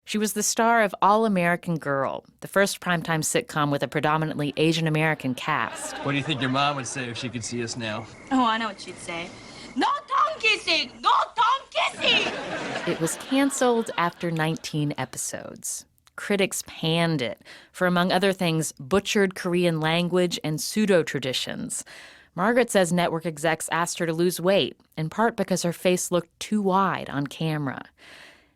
She was the star of All American Girl, the first primetime sitcom with a predominantly Asian American cast. What do you think your mom would say if she could see us now? Oh, I know what she'd say. No tongue kissing! No tongue kissing! It was canceled after 19 episodes. Critics panned it for, among other things, butchered Korean language and pseudo-traditions. Margaret says network execs asked her to lose weight, in part because her face looked too wide on camera.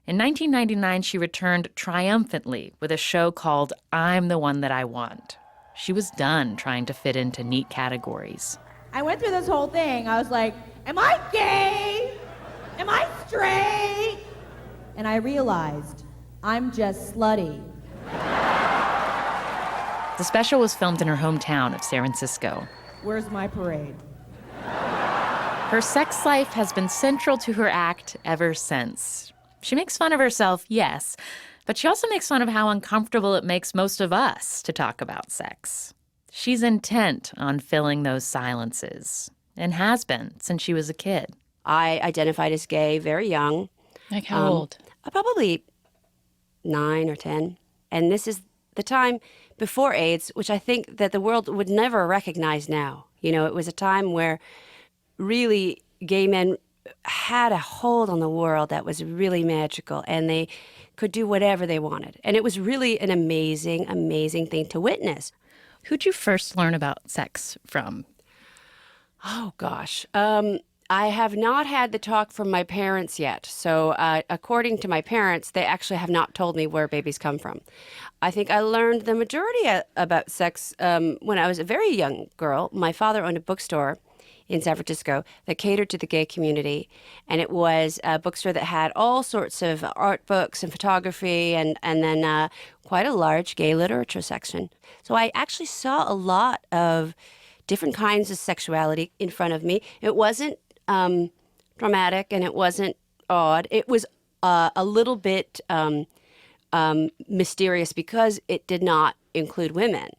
In 1999, she returned triumphantly with a show called I'm the One That I Want. She was done trying to fit into neat categories. I went through this whole thing. I was like, am I gay? Am I straight? And I realized I'm just slutty. The special was filmed in her hometown of San Francisco. Where's my parade? Her sex life has been central to her act ever since. She makes fun of herself, yes, but she also makes fun of how uncomfortable it makes most of us to talk about sex. She's intent on filling those silences, and has been since she was a kid. I identified as gay very young. Like how old? Probably 9 or 10. And this is the time before AIDS, which I think that the world would never recognize now. You know, it was a time where really gay men had a hold on the world that was really magical, and they could do whatever they wanted. And it was really an amazing, amazing thing to witness. Who'd you first learn about sex from? Oh, gosh. I have not had the talk from my parents yet. So according to my parents, they actually have not told me where babies come from. I think I learned the majority about sex when I was a very young girl. My father owned a bookstore in San Francisco that catered to the gay community. And it was a bookstore that had all sorts of art books and photography and then quite a large gay literature section. So I actually saw a lot of different kinds of sexuality in front of me. It wasn't dramatic and it wasn't odd. It was a little bit mysterious because it did not include women.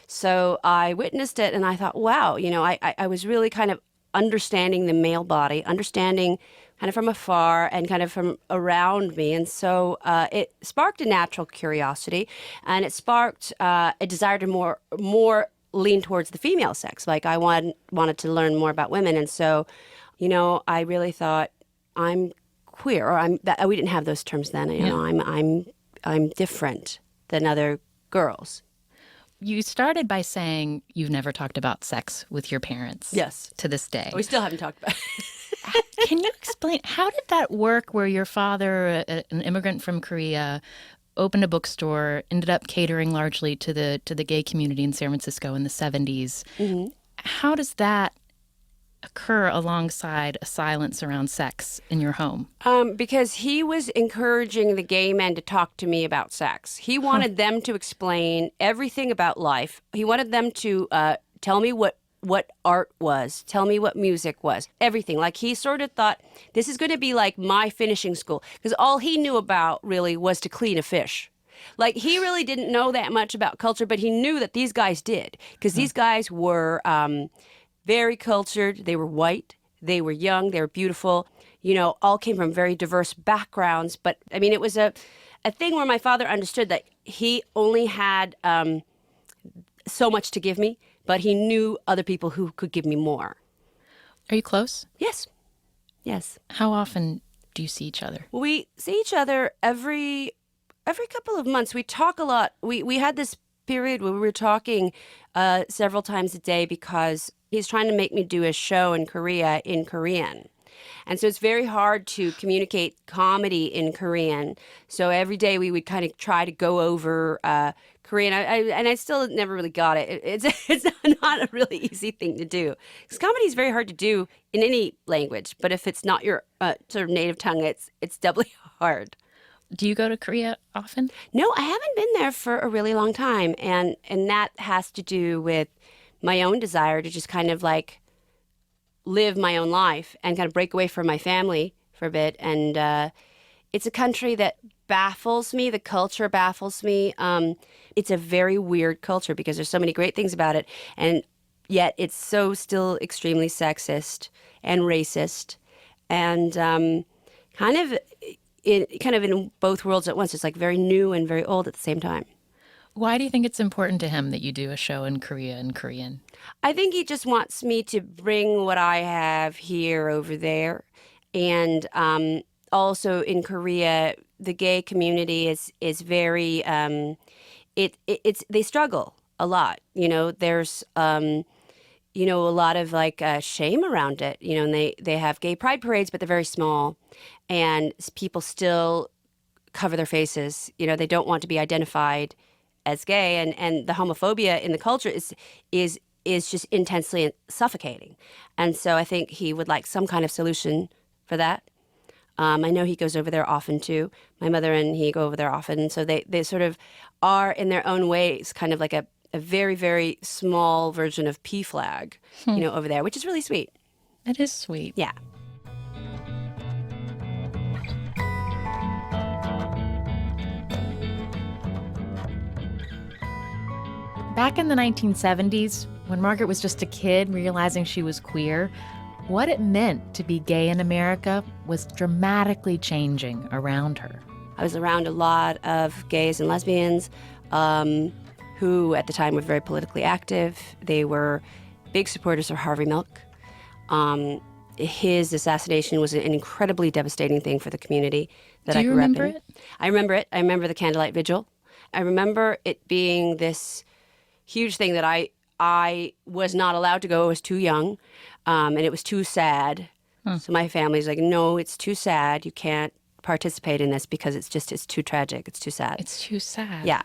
So I witnessed it and I thought, wow, you know, I was really kind of understanding the male body, understanding kind of from afar and kind of from around me. And so it sparked a natural curiosity, and it sparked a desire to more lean towards the female sex. Like I wanted to learn more about women. And so, you know, I really thought I'm queer, or we didn't have those terms then. You know, I'm different than other girls. You started by saying you've never talked about sex with your parents. Yes. To this day. We still haven't talked about it. Can you explain, how did that work where your father, an immigrant from Korea, opened a bookstore, ended up catering largely to the gay community in San Francisco in the 70s? Mm-hmm. How does that occur alongside a silence around sex in your home? Because he was encouraging the gay men to talk to me about sex. He wanted them to explain everything about life. He wanted them to tell me what art was, tell me what music was, everything. Like he sort of thought, this is going to be like my finishing school. Because all he knew about really was to clean a fish. Like he really didn't know that much about culture, but he knew that these guys did. Because these guys were very cultured, they were white, they were young, they were beautiful, you know, all came from very diverse backgrounds. But I mean, it was a thing where my father understood that he only had so much to give me, but he knew other people who could give me more. Are you close? Yes. Yes. How often do you see each other? We see each other every couple of months. We talk a lot. We had this period where we were talking several times a day because he's trying to make me do a show in Korea in Korean. And so it's very hard to communicate comedy in Korean. So every day we would kind of try to go over Korean. I still never really got it. It's not a really easy thing to do. Because comedy is very hard to do in any language. But if it's not your sort of native tongue, it's doubly hard. Do you go to Korea often? No, I haven't been there for a really long time. And that has to do with my own desire to just kind of like live my own life and kind of break away from my family for a bit. And it's a country that baffles me. The culture baffles me. It's a very weird culture because there's so many great things about it. And yet it's so still extremely sexist and racist and kind of kind of in both worlds at once. It's like very new and very old at the same time. Why do you think it's important to him that you do a show in Korea in Korean? I think he just wants me to bring what I have here over there. And also in Korea, the gay community is very, it's they struggle a lot. There's, a lot of like shame around it, and they have gay pride parades, but they're very small. And people still cover their faces. They don't want to be identified as gay, and the homophobia in the culture is just intensely suffocating. And so I think he would like some kind of solution for that. I know he goes over there often too. My mother and he go over there often. So they sort of are in their own ways kind of like a very, very small version of PFLAG, over there, which is really sweet. It is sweet. Yeah. Back in the 1970s, when Margaret was just a kid realizing she was queer, what it meant to be gay in America was dramatically changing around her. I was around a lot of gays and lesbians who at the time were very politically active. They were big supporters of Harvey Milk. His assassination was an incredibly devastating thing for the community that I grew up in. Do you remember it? I remember it. I remember the candlelight vigil. I remember it being this huge thing that I was not allowed to go. I was too young, and it was too sad. So my family's like, no, it's too sad. You can't participate in this because it's too tragic. It's too sad. It's too sad. Yeah.